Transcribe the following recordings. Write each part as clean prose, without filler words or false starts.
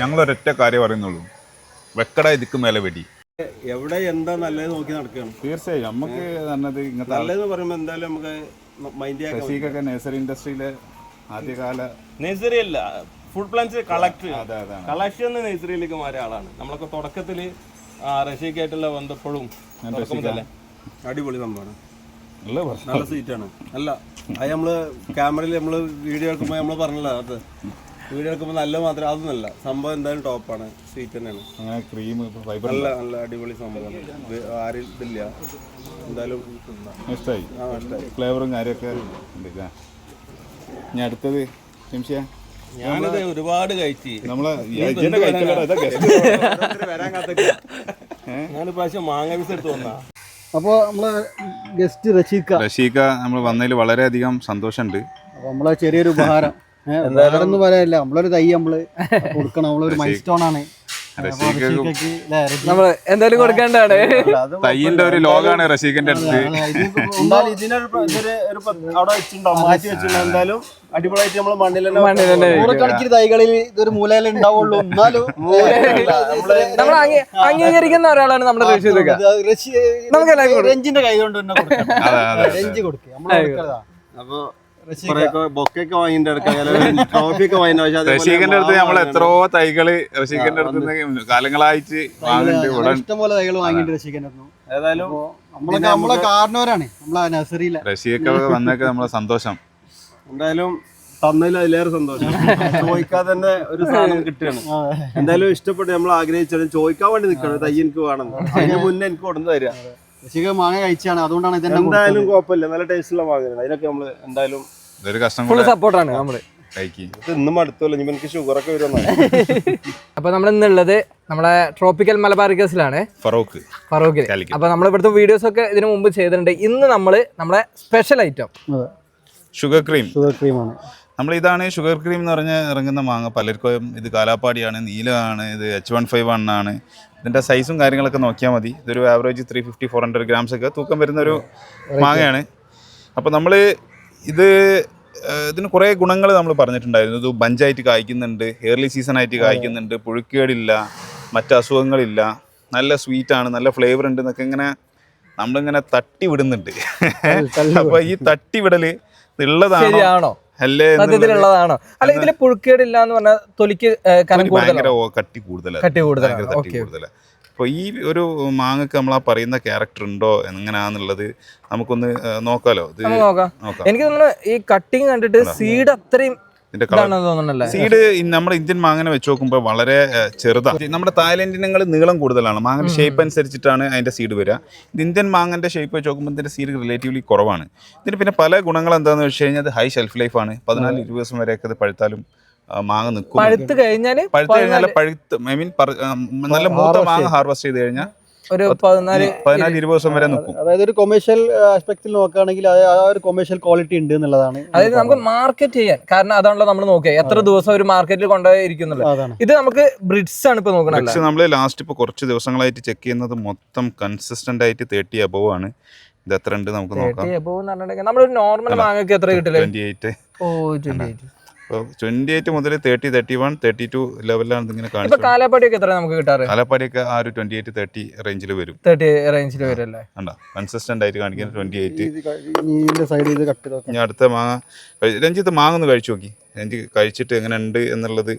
ഞങ്ങളൊരൊറ്റ കാര്യം പറയുന്നുള്ളൂ, വെക്കട ഇതിക്ക് മേലെ വെടി. എവിടെ എന്താ നല്ലത് നോക്കി നടക്കുകയാണ്. തീർച്ചയായും നമുക്ക് പറഞ്ഞത് ഇങ്ങനത്തെ നല്ലതെന്ന് പറയുമ്പോൾ എന്തായാലും നമുക്ക് മൈൻഡ് റഷീഖൊക്കെ നഴ്സറി ഇൻഡസ്ട്രിയിലെ ആദ്യകാല നഴ്സറി അല്ല, ഫുഡ് പ്ലാന്റ്സ് കളക്ഷൻ നഴ്സറിയിലേക്ക് മാറിയ ആളാണ്. നമ്മളൊക്കെ തുടക്കത്തിൽ റഷ്യക്കായിട്ടുള്ള ബന്ധപ്പോഴും അടിപൊളി സംഭവമാണ്. നല്ല സീറ്റാണ്. അല്ല അത് നമ്മള് ക്യാമറയിൽ നമ്മള് വീഡിയോ എടുക്കുമ്പോൾ നമ്മൾ പറഞ്ഞല്ലോ, അത് വീഡിയോ എടുക്കുമ്പോൾ നല്ല മാത്രം അതൊന്നല്ല, സംഭവം എന്തായാലും ടോപ്പാണ്. സ്വീറ്റ് തന്നെയാണ്. അങ്ങനെ ക്രീം നല്ല നല്ല അടിപൊളി സംഭവമാണ്. ആരും ഇതില്ല. എന്തായാലും ഇഷ്ടമായി. ഫ്ലേവറും കാര്യമൊക്കെ ഉണ്ട്. ഇനി അടുത്തത് നിമിഷ, ഞാനത് ഒരുപാട് കഴിച്ച് നമ്മളെ ഞാൻ പ്രാവശ്യം മാങ്ങ പീസ് എടുത്ത് വന്നാ. അപ്പോൾ നമ്മളെ ഗസ്റ്റ് റഷീഖ നമ്മൾ വന്നതിൽ വളരെയധികം സന്തോഷമുണ്ട്. അപ്പോൾ നമ്മളെ ചെറിയൊരു ഉപഹാരം എന്തായാലും പറയാനില്ല, നമ്മളൊരു തൈ നമ്മള് കൊടുക്കണം. നമ്മളൊരു മൈൽ സ്റ്റോൺ ആണ്. നമ്മള് എന്തായാലും കൊടുക്കേണ്ടതാണ്. തൈയിന്റെ ഒരു ലോകാണ് റഷീഖിന്റെ അടുത്ത്. അവിടെ വെച്ചിട്ടുണ്ടാവും, മാറ്റി വെച്ചിട്ടുണ്ടാവും. എന്തായാലും അടിപൊളിയായിട്ട് നമ്മള് മണ്ണിൽ നൂറുകണക്കിന് തൈകളിൽ ഇതൊരു മൂലയിൽ ഉണ്ടാവുള്ളൂ. എന്നാലും നമ്മൾ അംഗീകരിക്കുന്ന ഒരാളാണ് നമ്മുടെ രഞ്ജിന്റെ കൈ കൊണ്ട് തന്നെ രഞ്ജി കൊടുക്കുക. അപ്പൊ ബൊക്കൊക്കെ വാങ്ങിന്റെ ട്രോഫിയൊക്കെ വാങ്ങിന്റെ റഷീഖിന്റെ അടുത്ത് നമ്മൾ എത്രയോ തൈകള് റഷീഖിന്റെ അടുത്ത് കാലങ്ങളായിട്ട് ഇഷ്ടംപോലെ തൈകൾ വാങ്ങിയിട്ട് റഷീഖിന്റെ ഏതായാലും നമ്മളെ കാരണവരാണ് നമ്മളെ നഴ്സറിയിലെ. റഷീഖൊക്കെ വന്നൊക്കെ നമ്മളെ സന്തോഷം. എന്തായാലും തന്നതിൽ അതിലേറെ സന്തോഷം. ചോദിക്കാതെ തന്നെ ഒരു സാധനം കിട്ടുകയാണ്. എന്തായാലും ഇഷ്ടപ്പെട്ട് നമ്മൾ ആഗ്രഹിച്ചാലും ചോദിക്കാൻ വേണ്ടി നിൽക്കണം, തൈ എനിക്ക് വേണം. അതിന് മുന്നേ എനിക്ക് കൊടുത്തു തരിക. റഷീഖ് മാങ്ങ കഴിച്ചാണ്, അതുകൊണ്ടാണ് ഇതെന്തായാലും കുഴപ്പമില്ല. നല്ല ടേസ്റ്റുള്ള മാങ്ങയാണ്. അതിനൊക്കെ നമ്മള് എന്തായാലും സപ്പോർട്ടാണ് നമ്മള്. ഇന്നും അടുത്തല്ലോ, എനിക്ക് ഷുഗർ ഒക്കെ വരുന്ന. അപ്പൊ നമ്മൾ ഇന്നുള്ളത് നമ്മളെ ട്രോപ്പിക്കൽ മലബാറിക്കസിലാണ്, ഫറൂഖിൽ. അപ്പൊ നമ്മൾ ഇവിടുത്തെ വീഡിയോസ് ഒക്കെ ഇതിനു മുമ്പ് ചെയ്തിട്ടുണ്ട്. ഇന്ന് നമ്മള് നമ്മുടെ സ്പെഷ്യൽ ഐറ്റം ഷുഗർ ക്രീമാണ്. നമ്മൾ ഇതാണ് ഷുഗർ ക്രീം എന്ന് പറഞ്ഞ് ഇറങ്ങുന്ന മാങ്ങ. പലർക്കും ഇത് കാലാപ്പാടിയാണ്, നീലമാണ്, ഇത് H151 ആണ്. ഇതിൻ്റെ സൈസും കാര്യങ്ങളൊക്കെ നോക്കിയാൽ മതി. ഇതൊരു ആവറേജ് 350-400 grams ഒക്കെ തൂക്കം വരുന്ന ഒരു മാങ്ങയാണ്. അപ്പോൾ നമ്മൾ ഇതിന് കുറേ ഗുണങ്ങൾ നമ്മൾ പറഞ്ഞിട്ടുണ്ടായിരുന്നു. ഇത് ബഞ്ചായിട്ട് കായ്ക്കുന്നുണ്ട്, എയർലി സീസണായിട്ട് കായ്ക്കുന്നുണ്ട്, പുഴുക്കേടില്ല, മറ്റ് അസുഖങ്ങളില്ല, നല്ല സ്വീറ്റാണ്, നല്ല ഫ്ലേവർ ഉണ്ട് എന്നൊക്കെ ഇങ്ങനെ നമ്മളിങ്ങനെ തട്ടി വിടുന്നുണ്ട്. അപ്പോൾ ഈ തട്ടിവിടൽ ഉള്ളതാണോ സത്യത്തിലുള്ളതാണോ അല്ല ഇതില് പുഴുക്കേടില്ല എന്ന് പറഞ്ഞാൽ തൊലിക്ക് കട്ടി കൂടുതലാണ്. അപ്പോൾ ഈ ഒരു മാങ്ങക്ക് നമ്മൾ ആ പറയുന്ന ക്യാരക്ടർ ഉണ്ടോ എങ്ങനെയാന്നുള്ളത് നമുക്കൊന്ന് നോക്കാലോ. എനിക്ക് തോന്നുന്നു ഈ കട്ടിങ് കണ്ടിട്ട് സീഡ് അത്രയും സീഡ് നമ്മുടെ ഇന്ത്യൻ മാങ്ങനെ വെച്ച് നോക്കുമ്പോൾ വളരെ ചെറുതാണ്. നമ്മുടെ തായ്ലൻഡിനങ്ങൾ നീളം കൂടുതലാണ്. മാങ്ങന്റെ ഷേപ്പ് അനുസരിച്ചിട്ടാണ് അതിന്റെ സീഡ് വരിക. ഇത് ഇന്ത്യൻ മാങ്ങന്റെ ഷേപ്പ് വെച്ച് നോക്കുമ്പോൾ ഇതിന്റെ സീഡ് റിലേറ്റീവ്ലി കുറവാണ്. ഇതിന് പിന്നെ പല ഗുണങ്ങൾ എന്താണെന്ന് വെച്ച് കഴിഞ്ഞാൽ അത് ഹൈ ഷെൽഫ് ലൈഫാണ്. 14-20 ദിവസം വരെയൊക്കെ അത് പഴുത്താലും മാങ്ങ നിൽക്കും. പഴുത്ത് കഴിഞ്ഞാൽ ഐ മീൻ നല്ല മൂത്ത മാങ്ങ ഹാർവെസ്റ്റ് ചെയ്ത് കഴിഞ്ഞാൽ ഒരു 14-20 ദിവസം വരെ നിൽക്കും. അതായത് ഒരു കൊമേഴ്ഷ്യൽ ആസ്പെക്റ്റിൽ നോക്കുകയാണെങ്കിൽ ആ ഒരു കൊമേഴ്ഷ്യൽ ക്വാളിറ്റി ഉണ്ട് എന്നുള്ളതാണ്. അതായത് നമുക്ക് മാർക്കറ്റ് ചെയ്യാൻ, കാരണം അതാണല്ലോ നമ്മൾ നോക്കിയ എത്ര ദിവസം ഒരു മാർക്കറ്റിൽ കൊണ്ടുപോയിരിക്കുന്നുള്ളത്. ഇത് നമുക്ക് ബ്രിഡ്സ് ആണ് ഇപ്പൊ നോക്കുന്നത്. നമ്മൾ ലാസ്റ്റ് ഇപ്പൊ കുറച്ച് ദിവസങ്ങളായിട്ട് ചെക്ക് ചെയ്യുന്നത് മൊത്തം കൺസിസ്റ്റന്റ് ആയിട്ട് 30 above ആണ്. ഇത് എത്ര ഉണ്ട് നമുക്ക് നോക്കാം. നമ്മളൊരു നോർമൽ മാങ്ങക്ക് എത്ര കിട്ടില്ല? 28 മുതൽ 30, 31, 32 ലെവലിലാണ് ഇങ്ങനെ കാണിച്ചത്. കാലാപ്പാടിയൊക്കെ എത്ര നമുക്ക് കിട്ടാറ്? കാലാപ്പാടിയൊക്കെ ആ ഒരു 28-30 റേഞ്ചിൽ വരും. 30 റേഞ്ചിൽ വരുമല്ലേ? കൺസിസ്റ്റന്റ് ആയിട്ട് കാണിക്കുന്നത് 28. ഇനി അടുത്ത മാങ്ങ രഞ്ജിത്ത് മാങ്ങ ഒന്ന് കഴിച്ചു നോക്കി. രഞ്ജിത്ത് കഴിച്ചിട്ട് എങ്ങനെ ഉണ്ട് എന്നുള്ളത്.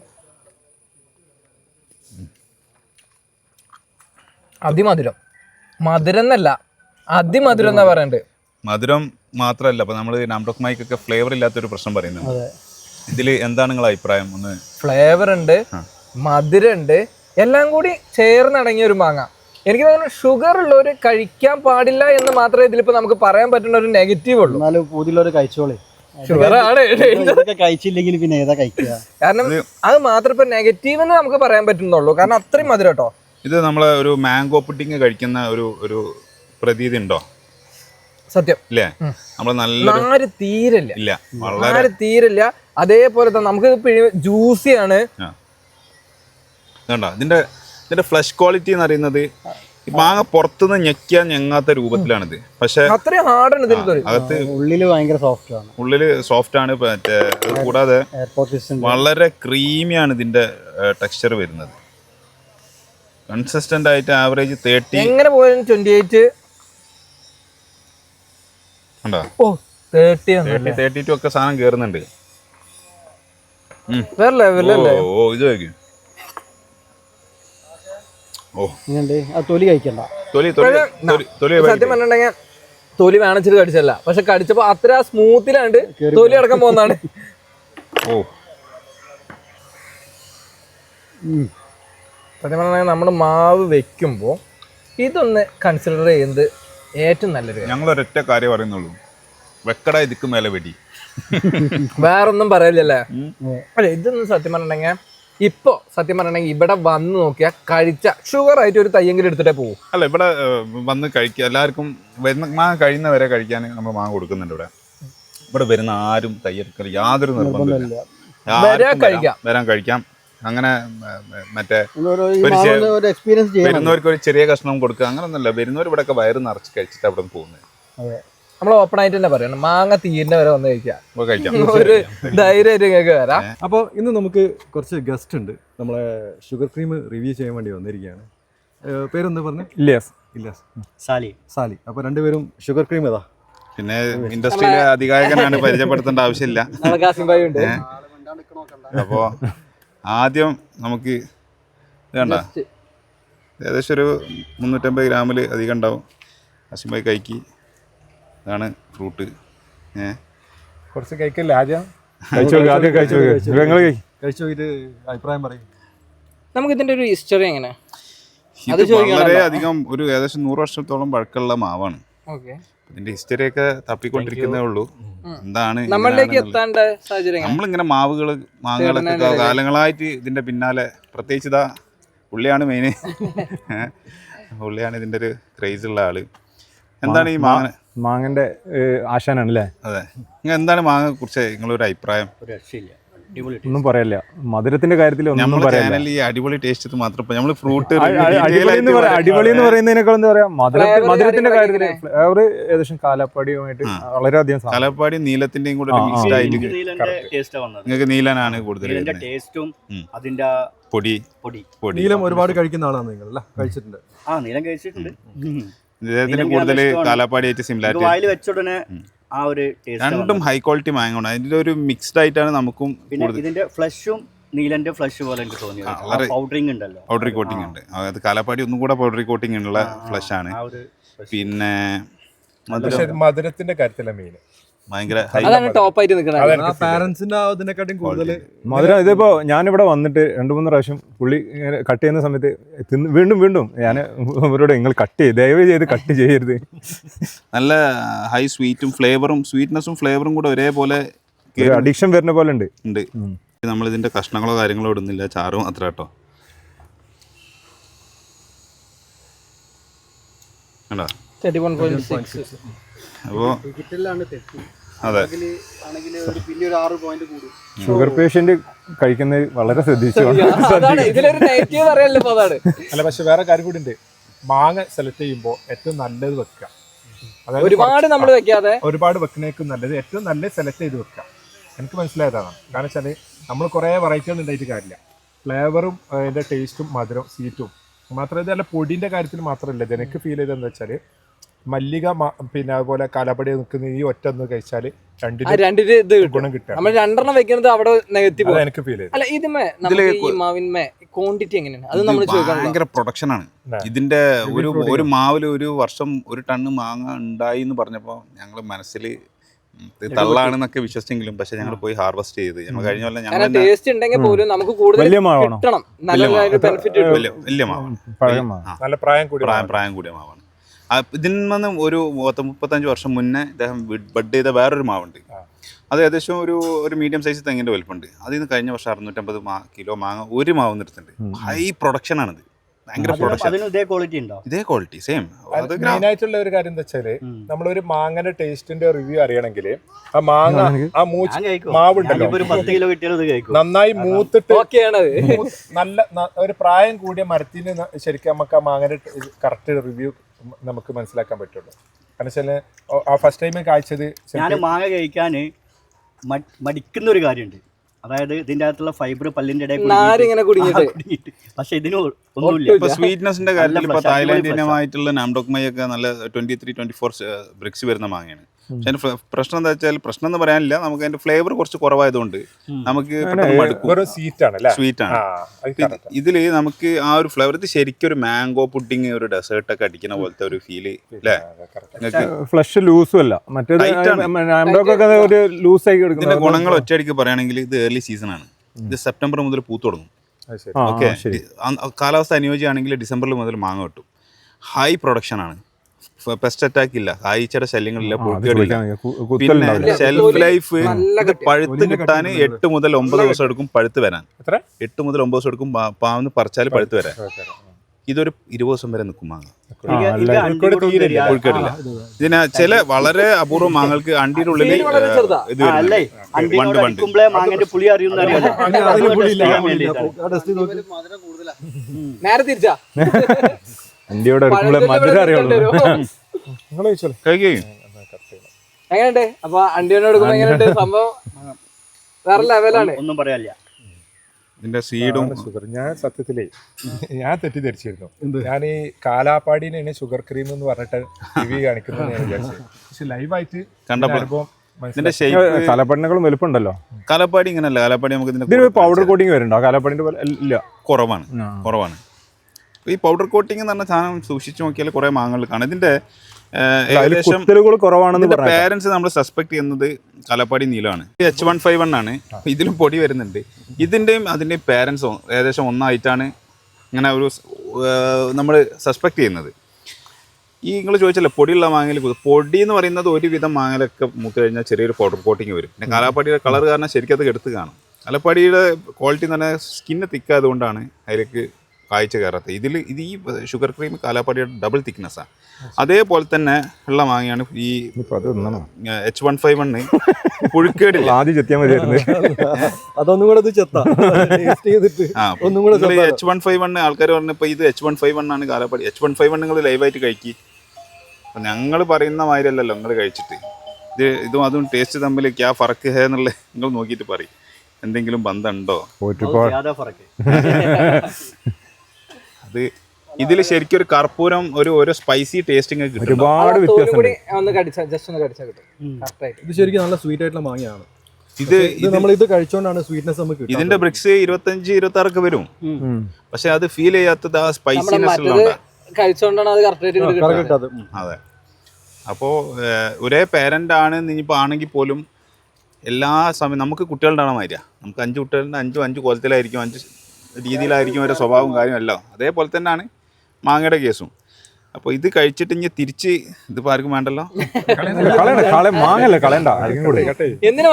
അതിമധുരം, മധുരം എന്നല്ല അതിമധുരം എന്നാ പറയണ്ടത്. മധുരം മാത്രമല്ല, അപ്പൊ നമ്മള് നാംഡോക്മായിക്കൊക്കെ ഫ്ലേവർ ഇല്ലാത്തൊരു പ്രശ്നം പറയുന്നുണ്ട്. ഇതില് എന്താണ് നിങ്ങളുടെ അഭിപ്രായം? ഒന്ന് ഫ്ലേവർ ഉണ്ട്, മധുരം ഉണ്ട്, എല്ലാം കൂടി ചേർന്നടങ്ങിയ ഒരു മാങ്ങ. എനിക്ക് തോന്നുന്നു ഷുഗർ ഉള്ളവര് കഴിക്കാൻ പാടില്ല എന്ന് മാത്രമേ ഇതിലിപ്പോ നമുക്ക് പറയാൻ പറ്റുന്ന ഒരു നെഗറ്റീവ് ഉള്ളൂ. പൂതിയുള്ളവര് കഴിച്ചോളി, ഷുഗറാണ് കഴിച്ചില്ലെങ്കിൽ പിന്നെ ഏതാ കഴിക്കുക. കാരണം അത് മാത്രം ഇപ്പൊ നെഗറ്റീവ് എന്ന് നമുക്ക് പറയാൻ പറ്റുന്നുള്ളൂ, കാരണം അത്രയും മധുരം കേട്ടോ. ഇത് നമ്മളെ ഒരു മാംഗോ പുഡിങ് കഴിക്കുന്ന ഒരു പ്രതീതി ഉണ്ടോ? സത്യം ഇല്ലേ? നമ്മൾ നല്ല തീരില്ല. അതേപോലെ തന്നെ നമുക്ക് ജ്യൂസിയാണ്. ഇതിന്റെ ഫ്ലഷ് ക്വാളിറ്റി എന്ന് പറയുന്നത് ഈ മാങ്ങ പുറത്തുനിന്ന് ഞെക്കാൻ ഞെങ്ങാത്ത രൂപത്തിലാണിത്. പക്ഷെ അത്രയും ഹാർഡാണ് ഇതിൽ. അകത്ത് ഉള്ളില് ഭയങ്കര സോഫ്റ്റ് ആണ്. ഉള്ളില് സോഫ്റ്റ് ആണ്. മറ്റേ കൂടാതെ എയർപോർട്ട് വളരെ ക്രീമിയാണ് ഇതിന്റെ ടെക്സ്ചർ വരുന്നത്. കൺസിസ്റ്റന്റ് ആയിട്ട് ആവറേജ് 30 എങ്ങനെ പോയാലും 28 ഉണ്ടോ? ഓ 30 32 ഒക്കെ സാധനം കേറുന്നുണ്ട്. വേറെ ലെവലല്ലേ? ഓ ഇത് കഴിക്കും. ഓ തൊലി കഴിക്കണ്ട. തൊലി സത്യം പറഞ്ഞിട്ടുണ്ടെങ്കിൽ തൊലി വേണിച്ചിട്ട് കടിച്ചല്ല, പക്ഷെ കടിച്ചപ്പോ അത്ര സ്മൂത്തിലാണ്ട് തൊലി അടക്കം പോകുന്നതാണ്. ഓ സത്യം പറഞ്ഞാൽ നമ്മൾ മാവ് വെക്കുമ്പോൾ ഇതൊന്ന് കൺസിഡർ ചെയ്യുന്നത് ഏറ്റവും നല്ലൊരു കാര്യം. ഞങ്ങൾ ഒരൊറ്റ കാര്യം പറയുന്നുള്ളൂ, വെക്കട ഇതിക്ക് മേലെ വെടി. വേറൊന്നും പറയില്ലല്ലേ? അല്ലെ ഇതൊന്നും സത്യം പറഞ്ഞിട്ടുണ്ടെങ്കിൽ ഇപ്പൊ സത്യം പറഞ്ഞിട്ടുണ്ടെങ്കിൽ ഇവിടെ വന്ന് നോക്കിയാൽ കഴിച്ച ഷുഗർ ആയിട്ട് ഒരു തയ്യെങ്കിലും എടുത്തിട്ടേ പോകും. അല്ല ഇവിടെ വന്ന് കഴിക്കുക, എല്ലാവർക്കും വരുന്ന മാങ്ങ കഴിയുന്നവരെ കഴിക്കാൻ നമ്മൾ മാങ്ങ കൊടുക്കുന്നുണ്ട്. ഇവിടെ വരുന്ന ആരും തയ്യെടുക്കൽ യാതൊരു നിർബന്ധമില്ല. വരാൻ കഴിക്കാം. അങ്ങനെ മറ്റേ വരുന്നവർക്ക് ഒരു ചെറിയ കഷ്ണം കൊടുക്കുക അങ്ങനൊന്നുമില്ല. വരുന്നവർ ഇവിടെ ഒക്കെ വയറ് നിറച്ച് കഴിച്ചിട്ട് അവിടെ പോകുന്നത്. നമ്മൾ ഓപ്പൺ ആയിട്ട് തന്നെ പറയണം, മാങ്ങ തീരുന്ന വരെ വന്ന് കഴിക്കാം. ഒരു ധൈര്യമായിട്ട് നിങ്ങൾക്ക് വരാം. അപ്പോൾ ഇന്ന് നമുക്ക് കുറച്ച് ഗസ്റ്റ് ഉണ്ട്, നമ്മളെ ഷുഗർ ക്രീം റിവ്യൂ ചെയ്യാൻ വേണ്ടി വന്നിരിക്കുകയാണ്. പേരെന്താ പറഞ്ഞു? ഇല്യാസ്. സാലി. അപ്പോൾ രണ്ടുപേരും ഷുഗർ ക്രീം ഏതാ? പിന്നെ ഇൻഡസ്ട്രിയിലെ അധികായകനാണ്, പരിചയപ്പെടുത്തേണ്ട ആവശ്യമില്ല. അപ്പോൾ ആദ്യം നമുക്ക് ഇത് കണ്ട ഏകദേശം ഒരു 350 ഗ്രാമിൽ അധികം ഉണ്ടാവും. കാസിംഭായി കഴിക്കി. ഇതാണ് ഫ്രൂട്ട്. കുറച്ച് കഴിക്കല്ലേ? ആദ്യം കഴിച്ചു നോക്കിയിട്ട് അഭിപ്രായം പറയും. നമുക്ക് ഇതിന്റെ ഒരു ഹിസ്റ്ററി എങ്ങനെ? ഇത് വളരെ അധികം ഒരു ഏകദേശം 100 വർഷത്തോളം പഴക്കമുള്ള മാവാണ്. ഇതിന്റെ ഹിസ്റ്ററി ഒക്കെ തപ്പിക്കൊണ്ടിരിക്കുന്നേ ഉള്ളൂ. എന്താണ് നമ്മളിലേക്ക് എത്താണ്ട സാഹചര്യം? നമ്മളിങ്ങനെ മാങ്ങകളൊക്കെ കാലങ്ങളായിട്ട് ഇതിന്റെ പിന്നാലെ, പ്രത്യേകിച്ച് ഇതാ പുള്ളിയാണ് മെയിന്. പുള്ളിയാണ് ഇതിന്റെ ഒരു ക്രേസ് ഉള്ള ആള്. എന്താണ് ഈ മാങ്ങന്റെ ആശാനാണല്ലേ? അതെ. എന്താണ് മാങ്ങയെ കുറിച്ച് നിങ്ങളൊരു അഭിപ്രായം? ഒന്നും പറയല്ല, മധുരത്തിന്റെ കാര്യത്തിൽ ഒന്നും പറയാനില്ല. ഈ അടിപൊളി ടേസ്റ്റ് മാത്രം നമ്മൾ ഫ്രൂട്ട് അടിപൊളി എന്ന് പറയുന്നതിനേക്കാൾ എന്താ പറയാ, മധുരത്തിന്റെ കാര്യത്തിൽ ഫ്ലേവർ ഏകദേശം കാലാപ്പാടിയുമായിട്ട് വളരെയധികം. കാലാപ്പാടി നീലത്തിന്റെയും കൂടെ മിക്സ്ഡ് ആയിട്ട് നിങ്ങൾക്ക് നീലനാണ് കൂടുതൽ. പൊടി നീലം ഒരുപാട് കഴിക്കുന്ന ആളാണ് നിങ്ങൾ അല്ല? കഴിച്ചിട്ടുണ്ട്? നീലം കഴിച്ചിട്ടുണ്ട്. ഇതിന് കൂടുതൽ കാലാപ്പാടിയായിട്ട് സിമിലാരിറ്റി. രണ്ടും ഹൈ ക്വാളിറ്റി മാങ്ങയാണ്. അതിന്റെ ഒരു മിക്സ്ഡ് ആയിട്ടാണ് നമുക്കും. പിന്നെ ഇതിന്റെ ഫ്ലഷും നീലന്റെ ഫ്ലഷ് പോലെ എനിക്ക് തോന്നിയത് പൗഡറിംഗ് ഉണ്ടല്ലോ, പൗഡറി കോട്ടിംഗ് ഉണ്ട്. അത് കാലാപ്പാടി ഒന്നും കൂടെ പൗഡറി കോട്ടിംഗ് ഉള്ള ഫ്ലഷ് ആണ്. പിന്നെ മധുരത്തിന്റെ കാര്യത്തിലാണ് മെയിൻ. ഭയങ്കര ടോപ്പായിട്ട് നിൽക്കുന്നത് പാരന്റ്സിന്റെ അതിനെക്കാട്ടും കൂടുതൽ മധുരം. ഇതിപ്പോ ഞാനിവിടെ വന്നിട്ട് 2-3 പ്രാവശ്യം പുള്ളി കട്ട് ചെയ്യുന്ന സമയത്ത് വീണ്ടും ഞാൻ അവരോട് നിങ്ങൾ കട്ട് ചെയ്ത് ദയവ് ചെയ്ത് കട്ട് ചെയ്യരുത്. നല്ല ഹൈ സ്വീറ്റും ഫ്ലേവറും, സ്വീറ്റ്നെസ്സും ഫ്ലേവറും കൂടെ ഒരേപോലെ അഡിക്ഷൻ വരുന്ന പോലെ ഉണ്ട്. നമ്മളിതിന്റെ കഷ്ണങ്ങളോ കാര്യങ്ങളോ ഇടുന്നില്ല, ചാറ് മാത്രം കേട്ടോ. അപ്പോൾ അതെ, ഷുഗർ പേഷ്യന്റ് കഴിക്കുന്നത് വളരെ ശ്രദ്ധിച്ചു. അല്ല, പക്ഷെ വേറെ കാര്യം കൂടി ഉണ്ട്. മാങ്ങ സെലക്ട് ചെയ്യുമ്പോൾ ഏറ്റവും നല്ലത് വെക്കുക. ഒരുപാട് നമ്മൾ വെക്കാതെ ഒരുപാട് വെക്കുന്നേക്കും നല്ലത് ഏറ്റവും നല്ല സെലക്ട് ചെയ്ത് വെക്കുക. എനിക്ക് മനസ്സിലായതാണ്. കാരണം വെച്ചാൽ നമ്മൾ കുറേ വെറൈറ്റികൾ ഉണ്ടായിട്ട് കാര്യമില്ല. ഫ്ലേവറും അതിൻ്റെ ടേസ്റ്റും മധുരം സ്വീറ്റും മാത്രമേ ഇതല്ല. പൊടിൻ്റെ കാര്യത്തിൽ മാത്രമല്ല, എനിക്ക് ഫീൽ ചെയ്തതെന്ന് വെച്ചാൽ മല്ലിക പിന്നെ അതുപോലെ കാലാപ്പടി നിൽക്കുന്ന ഈ ഒറ്റ ഒന്ന് കഴിച്ചാൽ ഗുണം കിട്ടുക. നമ്മൾ 2 വെക്കുന്നത് അവിടെ നെഗറ്റീവ് എനിക്ക് ഫീൽ ചെയ്തു. അല്ല, ക്വാണ്ടിറ്റി എങ്ങനെയാണ് അത് നമ്മൾ ഭയങ്കര പ്രൊഡക്ഷൻ ആണ് ഇതിന്റെ. ഒരു മാവില് ഒരു വർഷം 1 ടണ്ണ് മാങ്ങ ഉണ്ടായി എന്ന് പറഞ്ഞപ്പോൾ ഞങ്ങൾ മനസ്സിൽ തള്ളാണെന്നൊക്കെ വിശ്വസിച്ചെങ്കിലും, പക്ഷെ ഞങ്ങൾ പോയി ഹാർവെസ്റ്റ് ചെയ്ത് ഞങ്ങൾ കഴിഞ്ഞ കൊല്ലം ഞങ്ങൾ ടേസ്റ്റ് ഉണ്ടെങ്കിൽ പോലും നമുക്ക് കൂടുതൽ കിട്ടണം. വലിയ മാവാണ്, നല്ല പ്രായം കൂടിയ മാവാണ്. ഇതിൽ നിന്ന് ഒരു 35 വർഷം മുന്നേ ഇദ്ദേഹം ബഡ് ചെയ്ത വേറൊരു മാവുണ്ട്. അത് ഏകദേശം ഒരു മീഡിയം സൈസ് തെങ്ങിൻ്റെ വലുപ്പമുണ്ട്. അതിൽ നിന്ന് കഴിഞ്ഞ വർഷം 650 കിലോ മാങ്ങ ഒരു മാവ് നിർത്തുന്നുണ്ട്. ഹൈ പ്രൊഡക്ഷനാണിത്. ഭയങ്കര പ്രൊഡക്ഷൻ. അതിന് ഇതേ ക്വാളിറ്റി ഉണ്ടോ? ഇതേ ക്വാളിറ്റി സെയിം. അത് മെയിനായിട്ടുള്ള ഒരു കാര്യം എന്താ വെച്ചാല് നമ്മളൊരു മാങ്ങന്റെ ടേസ്റ്റിന്റെ റിവ്യൂ അറിയണമെങ്കിൽ ആ മാങ്ങ ആ മാവുണ്ടല്ലോ ഒരു 10 കിലോ കിട്ടിയാലും ഇത് കഴിക്കും. നന്നായി മൂത്തിട്ട് ഓക്കെയാണ് നല്ല ഒരു പ്രായം കൂടിയ മരത്തിന് ശരിക്കും നമുക്ക് ആ മാങ്ങന്റെ കറക്റ്റ് റിവ്യൂ നമുക്ക് മനസ്സിലാക്കാൻ പറ്റുള്ളൂ. കാരണം വെച്ചാൽ ആ ഫസ്റ്റ് ടൈം കാഴ്ചത് ഞാൻ മാങ്ങ കഴിക്കാൻ മടിക്കുന്ന ഒരു കാര്യമുണ്ട്. അതായത് ഇതിന്റെ അകത്തുള്ള ഫൈബർ പല്ലിന്റെ ഇടയിൽ നാരിങ്ങനെ കുടുങ്ങിയിട്ട്. പക്ഷെ ഇതിന് ഒന്നുമില്ല. ഇപ്പൊ സ്വീറ്റ്നെസിന്റെ കാര്യത്തിൽ ഇപ്പൊ തായ്ലാൻഡിനുമായിട്ടുള്ള നാംഡോക്മൈ ഒക്കെ നല്ല 23-24 ബ്രിക്സ് വരുന്ന മാങ്ങയാണ്. പക്ഷെ അതിന്റെ പ്രശ്നം എന്താ വെച്ചാൽ, പ്രശ്നം എന്ന് പറയാനില്ല, നമുക്ക് അതിന്റെ ഫ്ലേവർ കുറച്ച് കുറവായതുകൊണ്ട് നമുക്ക് സ്വീറ്റ് ആണ്. ഇതില് നമുക്ക് ആ ഒരു ഫ്ലേവർ, ഇത് ശരിക്കും ഒരു മാംഗോ പുഡിങ്, ഒരു ഡെസേർട്ട് ഒക്കെ അടിക്കുന്ന പോലത്തെ ഒരു ഫീല് അല്ലേ? ഫ്ലഷ് ലൂസും അല്ല, മറ്റേത് ഒരു ലൂസായി. ഇതിന്റെ ഗുണങ്ങൾ ഒറ്റയടിക്ക് പറയുകയാണെങ്കിൽ ഇത് ഏർലി സീസൺ ആണ്. ഇത് സെപ്റ്റംബർ മുതൽ പൂത്ത് തുടങ്ങും. ഓക്കെ, കാലാവസ്ഥ അനുയോജ്യമാണെങ്കിൽ ഡിസംബറിൽ മുതൽ മാങ്ങ കിട്ടും. ഹൈ പ്രൊഡക്ഷൻ ആണ്, പെസ്റ്റ് അറ്റാക്ക് ഇല്ല, കായ്ച്ചയുടെ ശല്യങ്ങളില്ല, പുഴുക്കേടില്ല. പിന്നെ ഷെൽഫ് ലൈഫ്, ഇത് പഴുത്ത് കിട്ടാൻ 8 മുതൽ 9 ദിവസം എടുക്കും പഴുത്ത് വരാൻ. 8 മുതൽ 9 ദിവസം എടുക്കും പാവന്ന് പറിച്ചാൽ പഴുത്ത് വരാൻ. ഇതൊരു 20 ദിവസം വരെ നിൽക്കും മാങ്ങ, പുഴുക്കേടില്ല. ഇതിന് ചില വളരെ അപൂർവ മാങ്ങൾക്ക് അണ്ടിയുടെ ഉള്ളിൽ ഇത് നേരെ തിരിച്ചാ അണ്ടിയോടെ മധുരം അറിയുള്ളൂ. എങ്ങനെയുണ്ട്? അപ്പൊ അണ്ടിയോടെ എടുക്കുമ്പോ എങ്ങനെയുണ്ട് സംഭവം? വേറെ ലെവലാണ്, ഒന്നും പറയാനില്ല. ഇതിന്റെ സീഡും ഞാൻ സത്യത്തിലേ ഞാൻ തെറ്റിദ്ധരിച്ചിരുന്നു. ഞാൻ ഈ കാലാപ്പാടിനാണ് ഷുഗർ ക്രീം എന്ന് പറഞ്ഞിട്ട് റിവ്യൂ കാണിക്കുന്നത് ഞാൻ വിചാരിച്ചത്. പക്ഷെ ലൈവായിട്ട് കണ്ടപ്പോൾ കാലപ്പാടിനേക്കാളും വലുപ്പമുണ്ടല്ലോ. കാലപ്പാടി ഇങ്ങനല്ല. കാലപ്പാടി നമുക്ക് ഇതിന് പൗഡർ കോട്ടിങ് വരുന്നുണ്ടോ? കാലപ്പാടിന്റെ പോലെ ഇല്ല, കുറവാണ്. ഈ പൗഡർ കോട്ടിംഗ് എന്ന് പറഞ്ഞ സാധനം സൂക്ഷിച്ചു നോക്കിയാൽ കുറെ മാങ്ങകൾ കാണാം. ഇതിന്റെ പേരൻസ് നമ്മൾ സസ്പെക്ട് ചെയ്യുന്നത് കാലപ്പാടി നീലമാണ്. H151 ആണ്. ഇതിലും പൊടി വരുന്നുണ്ട്. ഇതിന്റെയും അതിന്റെയും പേരൻസ് ഏകദേശം ഒന്നായിട്ടാണ് ഇങ്ങനെ ഒരു നമ്മൾ സസ്പെക്ട് ചെയ്യുന്നത്. ഈ നിങ്ങൾ ചോദിച്ചല്ലോ പൊടിയുള്ള മാങ്ങയിൽ, പൊടി എന്ന് പറയുന്നത് ഒരുവിധം മാങ്ങയിലൊക്കെ മൂത്ത് കഴിഞ്ഞാൽ ചെറിയൊരു പൗഡർ കോട്ടിങ് വരും. പിന്നെ കാലാപ്പാടിയുടെ കളർ കാരണം ശരിക്കും അത് എടുത്ത് കാണും. കാലപ്പാടിയുടെ ക്വാളിറ്റി എന്ന് പറഞ്ഞാൽ സ്കിന്ന് തിക്കായതുകൊണ്ടാണ് അതിലേക്ക് കാഴ്ച കയറാത്തത്. ഇത് ഈ ഷുഗർ ക്രീം കാലാപ്പാടിയുടെ ഡബിൾ തിക്നെസ്സാണ്. അതേപോലെ തന്നെ ഉള്ള മാങ്ങയാണ് ഈ H151. പുഴുക്കേടില്ല. അതൊന്നും കൂടെ H151 ആൾക്കാർ പറഞ്ഞപ്പോൾ ഇത് H151 ആണ് കാലാപ്പാടി. H151 നിങ്ങൾ ലൈവായിട്ട് കഴിക്കി. അപ്പം ഞങ്ങൾ പറയുന്ന മാതിരി അല്ലല്ലോ നിങ്ങൾ കഴിച്ചിട്ട്. ഇതും അതും ടേസ്റ്റ് തമ്മിൽ ക്യാ ഫറക്ക് ഹേ എന്നുള്ള നിങ്ങൾ നോക്കിയിട്ട് പറയും. എന്തെങ്കിലും ബന്ധമുണ്ടോ? അത് ഇതിൽ ശരിക്കും ഒരു കർപ്പൂരം, ഒരു സ്പൈസി ടേസ്റ്റിംഗ് കിട്ടും. ഒരുപാട് വ്യത്യാസം. ഇത് ശരിക്കും നല്ല സ്വീറ്റ് ആയിട്ടുള്ള മാങ്ങയാണ്. ഇത് നമ്മൾ ഇത് കഴിച്ചോണ്ടാണ് സ്വീറ്റ്നെസ് നമുക്ക് കിട്ടുന്നത്. ഇതിന്റെ ബ്രിക്സ് 25-26 വരും. പക്ഷെ അത് ഫീൽ ചെയ്യാത്തത് ആ സ്പൈസിനെസ് കഴിച്ചോണ്ടാണ് അത് കറക്റ്റ്. അതെ. അപ്പോൾ ഒരേ പേരന്റ് ആണ് ഇനിയിപ്പോൾ ആണെങ്കിൽ പോലും എല്ലാ സമയം നമുക്ക് കുട്ടികളുടെ മാതിരിയാ. നമുക്ക് 5 കുട്ടികളുടെ 5 കോലത്തിലായിരിക്കും, 5 രീതിയിലായിരിക്കും അവരുടെ സ്വഭാവവും കാര്യമല്ലോ. അതേപോലെ തന്നെയാണ് മാങ്ങയുടെ കേസും. അപ്പോൾ ഇത് കഴിച്ചിട്ട് ഇനി തിരിച്ച് ഇതിപ്പോൾ ആർക്കും വേണ്ടല്ലോ. മാങ്ങല്ലേ കളയണ്ട. എന്തിനു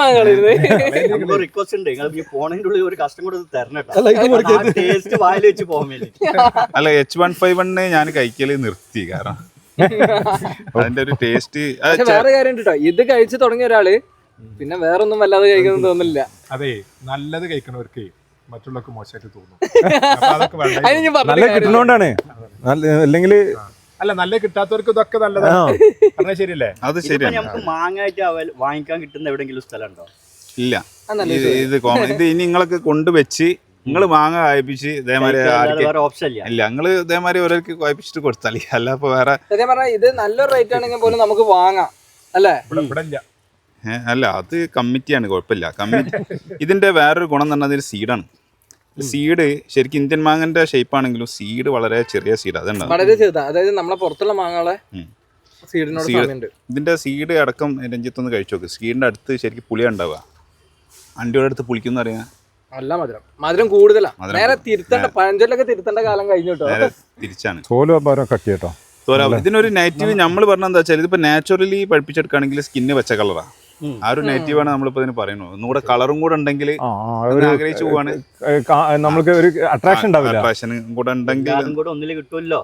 റിക്വസ്റ്റ് ഉണ്ട്, നിങ്ങൾ ഫോണിന്റെ ഉള്ളിൽ ഒരു കഷ്ടം കൂടെ തരണം. വായിൽ വെച്ച് പോകാൻ വേണ്ടി. അല്ല, H151 ഞാൻ കഴിക്കല് നിർത്തി. കാരണം അതിന്റെ ഒരു ടേസ്റ്റ്. വേറെ കാര്യം കേട്ടോ, ഇത് കഴിച്ച് തുടങ്ങിയ ഒരാള് പിന്നെ വേറൊന്നും വല്ലാതെ കഴിക്കണം തോന്നില്ല. അതെ, നല്ലത് കഴിക്കണവർക്ക് മറ്റുള്ളവർക്ക് മോശമായിട്ട് തോന്നും. നല്ല കിട്ടുന്നോണ്ടാണ്. അല്ലെങ്കിൽ അല്ല, നല്ല കിട്ടാത്തവർക്ക് ഇതൊക്കെ നല്ലതാണ്. പറഞ്ഞാൽ ശരിയല്ലേ? അത് ശരിയാണ്. നമുക്ക് മാങ്ങായിട്ട് വാങ്ങിക്കാൻ കിട്ടുന്ന എവിടെയെങ്കിലും സ്ഥലം ഉണ്ടോ? ഇല്ല. ഇത് ഇനി നിങ്ങളൊക്കെ കൊണ്ടുവച്ച് നിങ്ങൾ മാങ്ങ വായിപ്പിച്ച് ഇതേമാതിരി ഇല്ല, നിങ്ങൾ ഇതേമാതിരി ഓരോർക്ക് വായിപ്പിച്ചിട്ട് കൊടുത്താൽ അല്ല. അപ്പൊ വേറെ ഇത് നല്ലൊരു റേറ്റ് ആണെങ്കിൽ പോലും നമുക്ക് വാങ്ങാം അല്ലേ? അല്ല, അത് കമ്മിറ്റിയാണ്, കുഴപ്പമില്ല. ഇതിന്റെ വേറൊരു ഗുണം എന്ന് പറഞ്ഞാൽ സീഡാണ്. സീഡ് ശരിക്കും ഇന്ത്യൻ മാങ്ങന്റെ ഷേപ്പ് ആണെങ്കിലും സീഡ് വളരെ ചെറിയ സീഡ്. അതായത് നമ്മളെ പുറത്തുള്ള മാങ്ങകളെ ഇതിന്റെ സീഡ് അടക്കം രഞ്ജിത്തൊന്ന് കഴിച്ചു നോക്ക്. സീഡിന്റെ അടുത്ത് ശരിക്കും പുളിയ ഉണ്ടാവുക. അണ്ടിയുടെ അടുത്ത് പുളിക്കുന്ന അറിയാം. നല്ല മധുരം കൂടുതലാണ്. നേരെ തിരുത്തേണ്ട, പഴഞ്ചൊല്ലൊക്കെ തിരുത്തേണ്ട കാലം കഴിഞ്ഞു കേട്ടോ. തിരിച്ചാണ്. കട്ടിട്ടോ. ഇതിനൊരു നെഗറ്റീവ് നമ്മൾ പറഞ്ഞാൽ എന്താ വെച്ചാൽ, ഇതിപ്പോ നാച്ചുറലി പഴുപ്പിച്ചെടുക്കുകയാണെങ്കിൽ സ്കിന്ന് വെച്ച കളറാണ്. ആ ഒരു നെഗറ്റീവാണ് നമ്മളിപ്പോ ഇതിന് പറയുന്നത്. ഒന്നുകൂടെ കളറും കൂടെ ഉണ്ടെങ്കിൽ ആഗ്രഹിച്ചു പോവാണ്, നമുക്ക് ഒരു അട്രാക്ഷൻ ഉണ്ടാവില്ല. അട്രാക്ഷനും കൂടെ ഉണ്ടെങ്കിൽ അതും കൂടെ ഒന്നില് കിട്ടുമല്ലോ.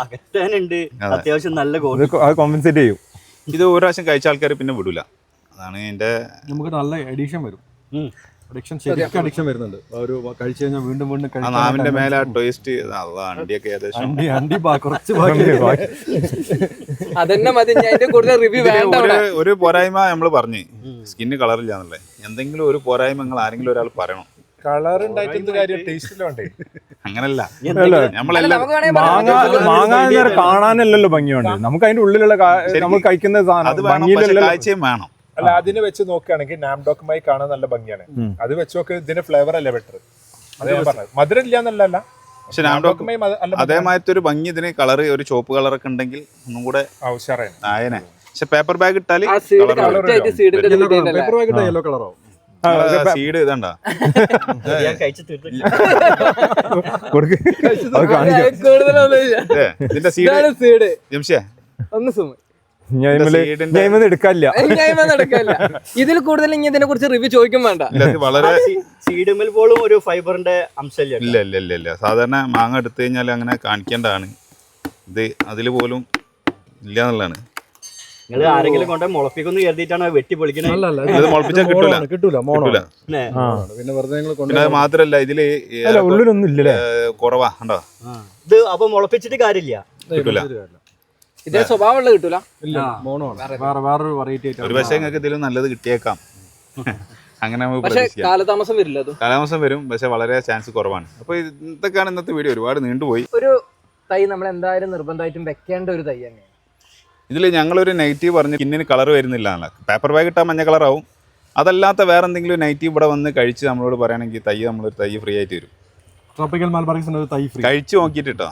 അകത്താനുണ്ട് അത്യാവശ്യം നല്ല അത് കോമ്പൻസേറ്റ് ചെയ്യും. ഇത് ഒരു പ്രാവശ്യം കഴിച്ച ആൾക്കാർ പിന്നെ വിടൂല. അതാണ് എന്റെ നമുക്ക് നല്ല എഡിഷൻ വരും. ശരിക്കും അഡിക്ഷൻ വരുന്നുണ്ട്. ഒരു കഴിച്ചു കഴിഞ്ഞാൽ വീണ്ടും വീണ്ടും ആ നാവിന്റെ മേലെ ടേസ്റ്റ് അണ്ടിയൊക്കെ ഏകദേശം കുറച്ച് അതന്നെ മതി. ഞാൻ അതിന്റെ കൂടുതൽ റിവ്യൂ വേണ്ട. ഒരു പോരായ്മ നമ്മൾ പറഞ്ഞു, സ്കിന്ന് കളറില്ല എന്നുള്ളത്. എന്തെങ്കിലും ഒരു പോരായ്മ നിങ്ങൾ ആരെങ്കിലും ഒരാൾ പറയണം. കളർ ഉണ്ടായിട്ട് കാര്യം ടേസ്റ്റിലുണ്ടേ. അങ്ങനല്ല, നമുക്ക് വേണമെങ്കിൽ മാങ്ങ കാണാനല്ലല്ലോ ഭംഗിയുണ്ട്, നമുക്ക് അതിന്റെ ഉള്ളിലുള്ള നമ്മൾ കഴിക്കുന്ന അത് വേണം, കാഴ്ചയും വേണം. അല്ല, അതിനെ വെച്ച് നോക്കുകയാണെങ്കിൽ നാംഡോക്കുമായി കാണാൻ നല്ല ഭംഗിയാണ്. അത് വെച്ച് നോക്ക്, ഇതിന്റെ ഫ്ലേവർ അല്ലേ ബെറ്റർ. അത് ഞാൻ പറഞ്ഞത് മധുരം ഇല്ല എന്നല്ല, പക്ഷെ അതേമാതിരത്തെ ഒരു ഭംഗി ഇതിന് കളർ ഒരു ചോപ്പ് കളറൊക്കെ ഉണ്ടെങ്കിൽ ഒന്നും കൂടെ ആയനെ. പക്ഷെ പേപ്പർ ബാഗ് ഇട്ടാല് യെല്ലോ കളറാവും. സീഡ് ഇതണ്ട ഇതിന്റെ സീഡ് ജംഷിയ എടുക്കാനില്ല. ഇതിൽ കൂടുതൽ ഇനി ഇതിനെ കുറിച്ച് റിവ്യൂ ചോദിക്കും വേണ്ട. വളരെ സീഡുമിൽ പോലും ഒരു ഫൈബറിന്റെ അംശമില്ല. ഇല്ല ഇല്ല ഇല്ല ഇല്ല സാധാരണ മാങ്ങ എടുത്തു കഴിഞ്ഞാൽ അങ്ങനെ കാണിക്കേണ്ടതാണ്. ഇത് അതിൽ പോലും ഇല്ല എന്നുള്ളതാണ്. നിങ്ങൾ ആരെങ്കിലും കൊണ്ട് മുളപ്പിക്കുന്നു കരുതിയിട്ടാണ് വെട്ടി പൊളിക്കണത്. ഇത് മുളപ്പിച്ചാൽ കിട്ടൂല. പിന്നെ വെറുതെ പിന്നെ അത് മാത്രല്ല ഇതില് ഉള്ളിലൊന്നും ഇല്ല, കുറവാ ഉണ്ടോ. ഇത് അപ്പൊ മുളപ്പിച്ചിട്ട് കാര്യമില്ല, കിട്ടൂല. ഇതേ സ്വഭാവമുള്ള കിട്ടൂല. വേറൊരു വെറൈറ്റി ഒരു പക്ഷേ നിങ്ങൾക്ക് ഇതിലും നല്ലത് കിട്ടിയേക്കാം. അങ്ങനെ നമുക്ക് പക്ഷെ പ്രതീക്ഷിക്കാം. കാലതാമസം വരില്ല. കാലതാമസം വരും, പക്ഷെ വളരെ ചാൻസ് കുറവാണ്. അപ്പൊ ഇതൊക്കെയാണ് ഇന്നത്തെ വീഡിയോ. ഒരുപാട് നീണ്ടുപോയി. ഒരു തൈ നമ്മൾ എന്തായാലും നിർബന്ധമായിട്ടും വെക്കേണ്ട ഒരു തൈ തന്നെയാണ്. ഇതിൽ ഞങ്ങളൊരു നെഗറ്റീവ് പറഞ്ഞു, സ്കിന്നിന് കളർ വരുന്നില്ല എന്നുള്ള. പേപ്പർ ബാഗ് ഇട്ടാൽ മഞ്ഞ കളറാവും. അതല്ലാത്ത വേറെ എന്തെങ്കിലും നെഗറ്റീവ് ഇവിടെ വന്ന് കഴിച്ച് നമ്മളോട് പറയുകയാണെങ്കിൽ നമ്മളൊരു തൈ ഫ്രീ ആയിട്ട് വരും. ട്രോപ്പിക്കൽ മലബാറിക്സിന്റെ ഒരു തൈ ഫ്രീ കഴിച്ച് നോക്കിയിട്ട് കേട്ടോ.